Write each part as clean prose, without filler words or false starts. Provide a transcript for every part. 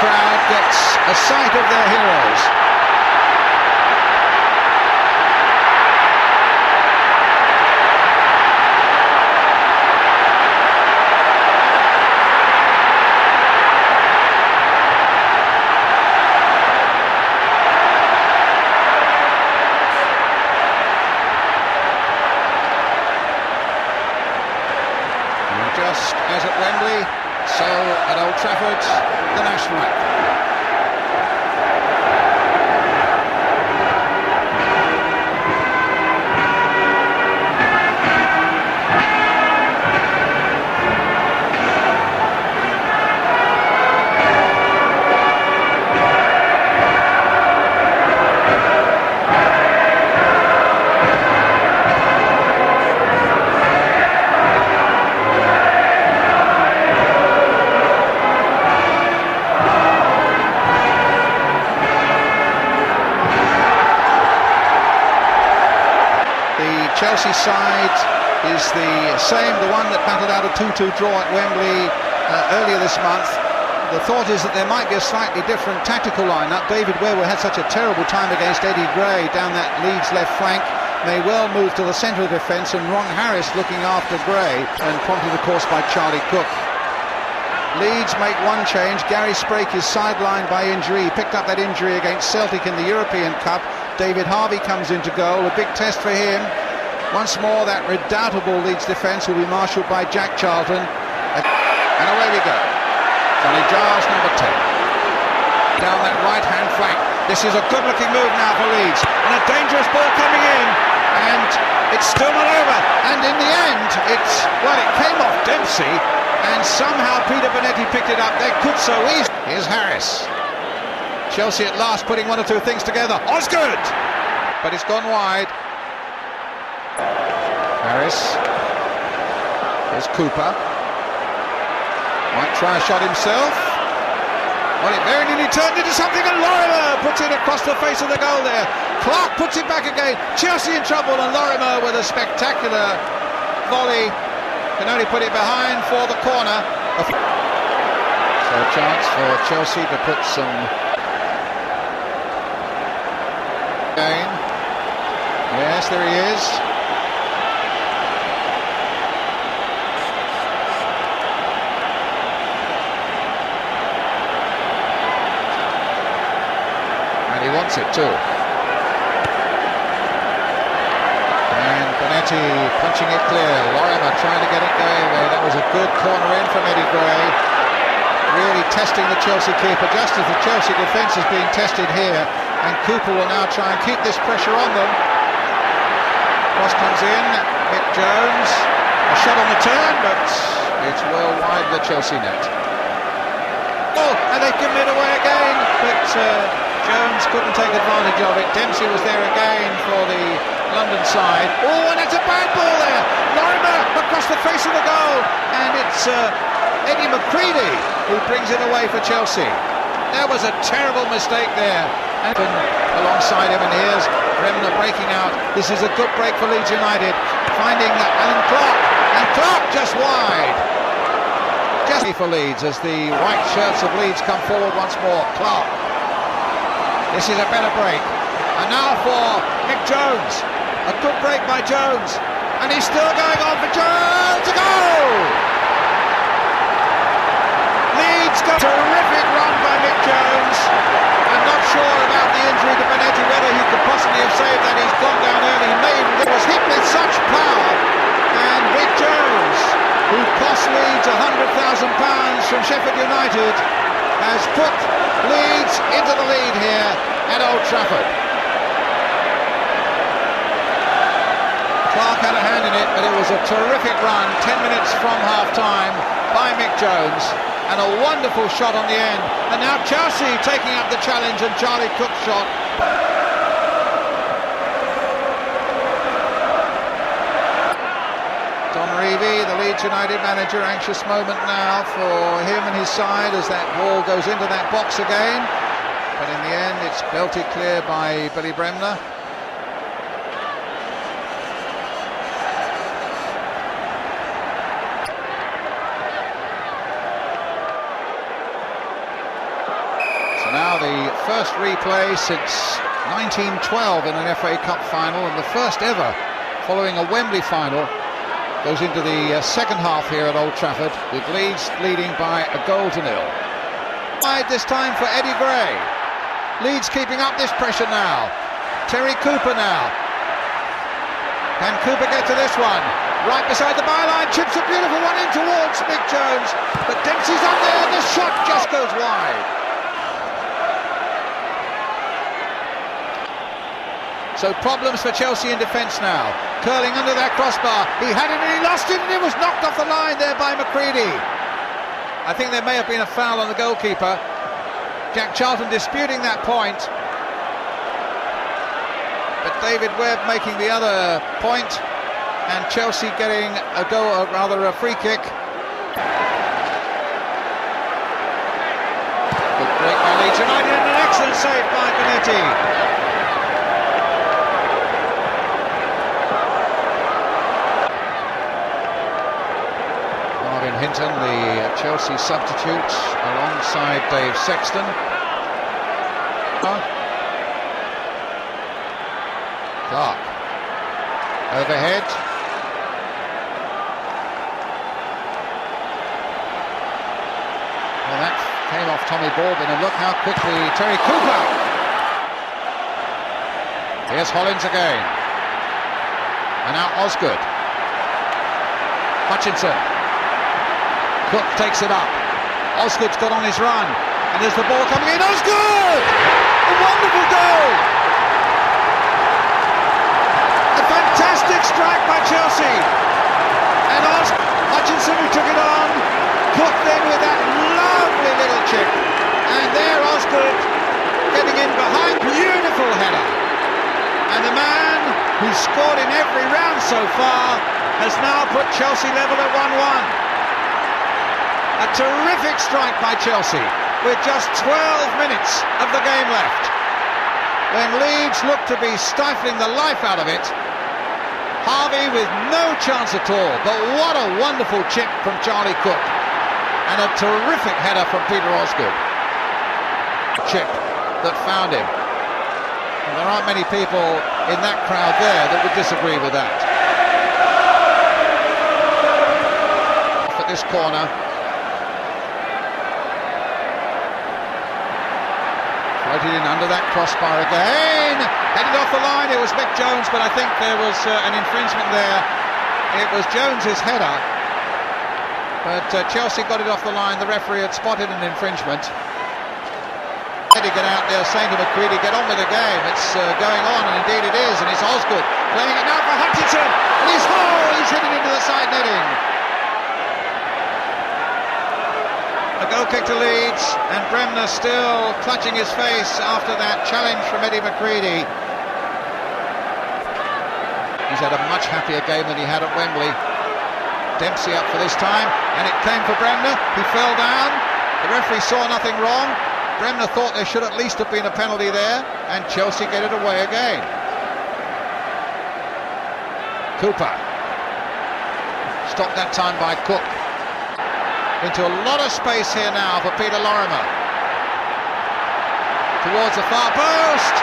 crowd gets a sight of their heroes. Just as at Wembley, so at Old Trafford, the national anthem. Chelsea side is the same, the one that battled out a 2-2 draw at Wembley earlier this month. The thought is that there might be a slightly different tactical lineup. David Weber had such a terrible time against Eddie Gray down that Leeds left flank, may well move to the centre of the defence, and Ron Harris looking after Gray, and prompted of course by Charlie Cook. Leeds make one change. Gary Sprake is sidelined by injury. He picked up that injury against Celtic in the European Cup. David Harvey comes into goal, a big test for him. Once more, that redoubtable Leeds defence will be marshalled by Jack Charlton. And away we go. Johnny Giles, number 10. Down that right-hand flank. This is a good-looking move now for Leeds. And a dangerous ball coming in. And it's still not over. And in the end, it came off Dempsey. And somehow Peter Bonetti picked it up. They could so easily. Here's Harris. Chelsea at last putting one or two things together. Osgood! But it's gone wide. Harris. There's Cooper. Might try a shot himself. Well, it very nearly turned into something, and Lorimer puts it across the face of the goal there. Clark puts it back again. Chelsea in trouble, and Lorimer with a spectacular volley can only put it behind for the corner. So a chance for Chelsea to put some again. Yes, there he is. He wants it too. And Bonetti punching it clear. Lorimer trying to get it going away. That was a good corner in from Eddie Gray. Really testing the Chelsea keeper, just as the Chelsea defence is being tested here. And Cooper will now try and keep this pressure on them. Cross comes in. Mick Jones. A shot on the turn, but it's well wide the Chelsea net. Oh, and they've given it away again. But Jones couldn't take advantage of it. Dempsey was there again for the London side. Oh, and it's a bad ball there. Lorimer across the face of the goal. And it's Eddie McCready who brings it away for Chelsea. There was a terrible mistake there. And alongside him, and here's Bremner breaking out. This is a good break for Leeds United. Finding Alan Clark. And Clark just wide. Just for Leeds as the white shirts of Leeds come forward once more. Clark. This is a better break. And now for Mick Jones. A good break by Jones. And he's still going on for Jones to go! Leeds got a terrific run by Mick Jones. I'm not sure about the injury to Bonetti, whether he could possibly have saved that. He's gone down early. He may even was hit with such power. And Mick Jones, who cost Leeds £100,000 from Sheffield United, has put Leeds into the lead here at Old Trafford. Clark had a hand in it, but it was a terrific run, 10 minutes from half-time, by Mick Jones, and a wonderful shot on the end. And now Chelsea taking up the challenge, and Charlie Cook's shot. Don Revie, the Leeds United manager, anxious moment now for him and his side as that ball goes into that box again. But in the end, it's belted clear by Billy Bremner. Now the first replay since 1912 in an FA Cup final, and the first ever following a Wembley final, goes into the second half here at Old Trafford, with Leeds leading by a goal to nil. Wide this time for Eddie Gray. Leeds keeping up this pressure now. Terry Cooper now. Can Cooper get to this one? Right beside the byline, chips a beautiful one in towards Mick Jones, but Dempsey's up there and the shot just goes wide. So problems for Chelsea in defence now. Curling under that crossbar. He had it and he lost it, and it was knocked off the line there by McCready. I think there may have been a foul on the goalkeeper. Jack Charlton disputing that point. But David Webb making the other point, and Chelsea getting a goal, or rather a free kick. Good break by Leeds United, and an excellent save by Bonetti. Hinton, the Chelsea substitute, alongside Dave Sexton. Clark overhead. Well, that came off Tommy Baldwin, and look how quickly Terry Cooper. Here's Hollins again, and now Osgood. Hutchinson. Cook takes it up. Osgood's got on his run, and there's the ball coming in. Osgood! A wonderful goal! A fantastic strike by Chelsea. And Hutchinson, who took it on. Cook then with that lovely little chip. And there Osgood getting in behind. Beautiful header. And the man who's scored in every round so far has now put Chelsea level at 1-1. A terrific strike by Chelsea with just 12 minutes of the game left. When Leeds looked to be stifling the life out of it, Harvey with no chance at all, but what a wonderful chip from Charlie Cook, and a terrific header from Peter Osgood. Chip that found him. And there aren't many people in that crowd there that would disagree with that. For this corner. Floated in under that crossbar again, headed off the line. It was Mick Jones, but I think there was an infringement there. It was Jones's header, but Chelsea got it off the line. The referee had spotted an infringement. He get out there saying to McCready, get on with the game, it's going on, and indeed it is, and it's Osgood playing it now for Hutchinson, and he's hit it into the side netting. A goal kick to Leeds, and Bremner still clutching his face after that challenge from Eddie McCready. He's had a much happier game than he had at Wembley. Dempsey up for this time, and it came for Bremner. He fell down. The referee saw nothing wrong. Bremner thought there should at least have been a penalty there, and Chelsea get it away again. Cooper. Stopped that time by Cook. Into a lot of space here now for Peter Lorimer. Towards the far post,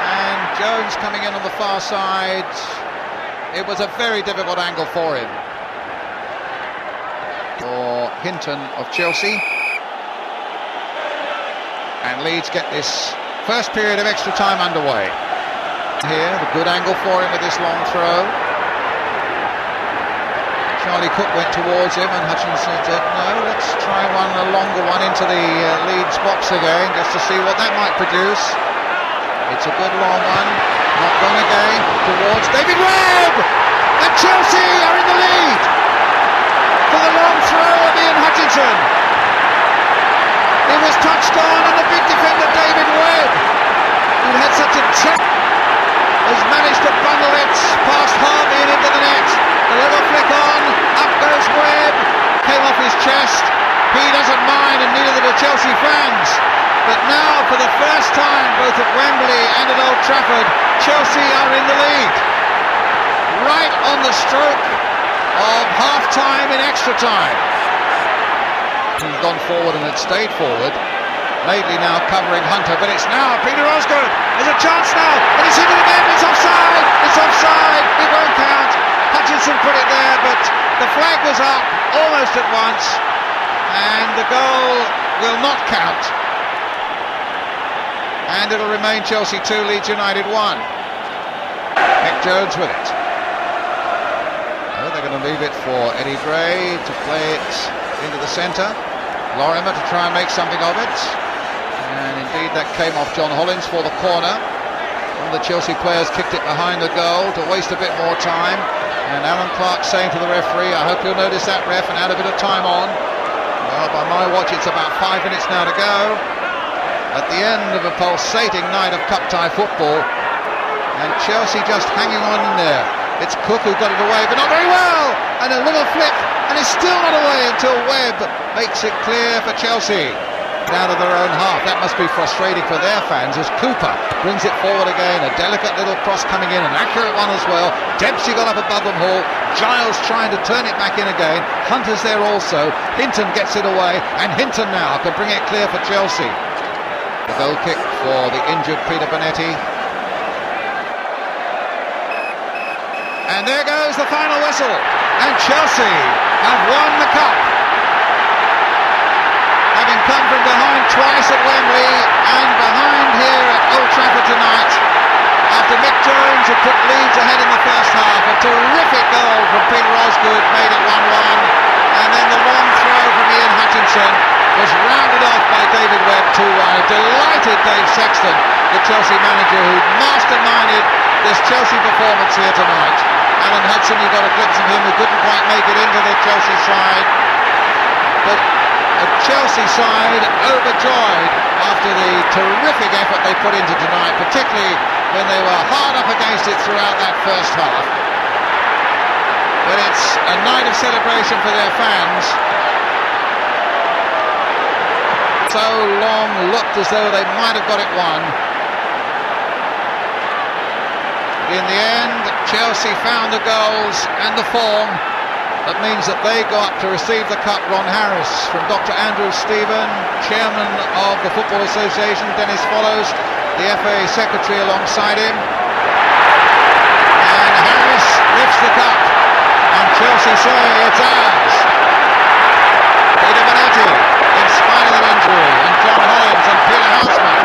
and Jones coming in on the far side. It was a very difficult angle for him. For Hinton of Chelsea. And Leeds get this first period of extra time underway. Here, the good angle for him with this long throw. Charlie Cook went towards him, and Hutchinson said, no, let's try a longer one into the Leeds box again, just to see what that might produce. It's a good long one, not gone again, towards David Webb! And Chelsea are in the lead! For the long throw of Ian Hutchinson. It was touched on, and the big defender David Webb, who had such a check, has managed to bundle it past Harvey and into the net. A little flick on, up goes Webb, came off his chest. He doesn't mind, and neither do the Chelsea fans. But now, for the first time, both at Wembley and at Old Trafford, Chelsea are in the lead. Right on the stroke of half-time in extra time. He's gone forward and had stayed forward. Laidley now covering Hunter, but it's now Peter Osgood. There's a chance now, and it's hit it again. It's offside. It's offside. It won't count. Hutchinson put it there, but the flag was up almost at once, and the goal will not count. And it'll remain Chelsea 2, Leeds United 1. Mick Jones with it. Oh, they're going to leave it for Eddie Gray to play it into the centre. Lorimer to try and make something of it. And indeed that came off John Hollins for the corner. One of the Chelsea players kicked it behind the goal to waste a bit more time. And Alan Clark saying to the referee, I hope you'll notice that, ref, and add a bit of time on. Well, by my watch it's about 5 minutes now to go. At the end of a pulsating night of cup tie football. And Chelsea just hanging on in there. It's Cook who got it away, but not very well. And a little flip, and it's still not away until Webb makes it clear for Chelsea. Out of their own half. That must be frustrating for their fans as Cooper brings it forward again. A delicate little cross coming in, an accurate one as well. Dempsey got up above them all. Giles trying to turn it back in again. Hunter's there also. Hinton gets it away, and Hinton now can bring it clear for Chelsea. The goal kick for the injured Peter Bonetti. And there goes the final whistle, and Chelsea have won the cup. Having come from behind twice at Wembley and behind here at Old Trafford tonight, after Mick Jones had put Leeds ahead in the first half, a terrific goal from Peter Osgood made it 1-1, and then the long throw from Ian Hutchinson was rounded off by David Webb 2-1. Delighted Dave Sexton, the Chelsea manager who masterminded this Chelsea performance here tonight. Alan Hudson, you got a glimpse of him, who couldn't quite make it into the Chelsea side, but a Chelsea side overjoyed after the terrific effort they put into tonight, particularly when they were hard up against it throughout that first half. But it's a night of celebration for their fans. So long looked as though they might have got it won. But in the end, Chelsea found the goals and the form. That means that they go up to receive the cup. Ron Harris from Dr. Andrew Stephen, chairman of the Football Association. Dennis Follows, the FA secretary, alongside him. And Harris lifts the cup, and Chelsea say it's ours. Peter Bonetti, in spite of an injury, and John Hollins and Peter Houseman.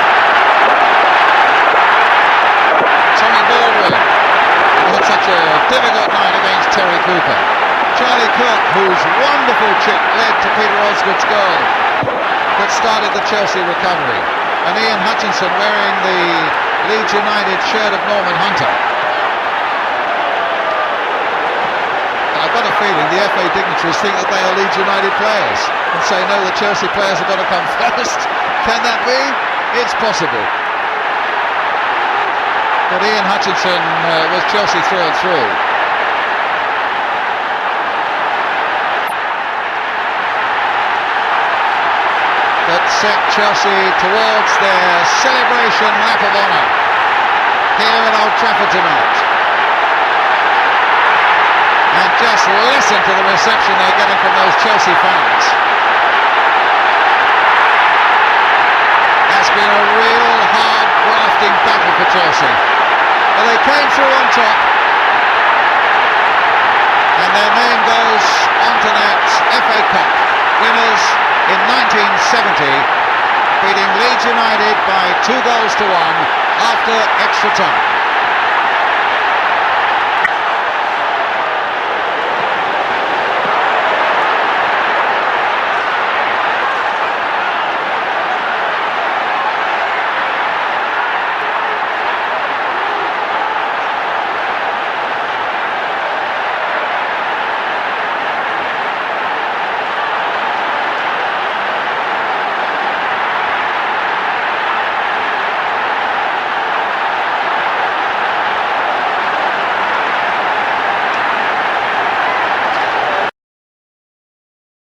Tommy Baldwin, who had such a difficult night against Terry Cooper. Charlie Cook, whose wonderful chip led to Peter Osgood's goal that started the Chelsea recovery. And Ian Hutchinson wearing the Leeds United shirt of Norman Hunter. I've got a feeling the FA dignitaries think that they are Leeds United players and say, no, the Chelsea players have got to come first. Can that be? It's possible. But Ian Hutchinson was Chelsea through and through. That set Chelsea towards their celebration lap of honour here at Old Trafford tonight. And just listen to the reception they're getting from those Chelsea fans. That's been a real hard grafting battle for Chelsea. But they came through on top, and their name goes onto that FA Cup winners in 1970, beating Leeds United by 2-1 after extra time.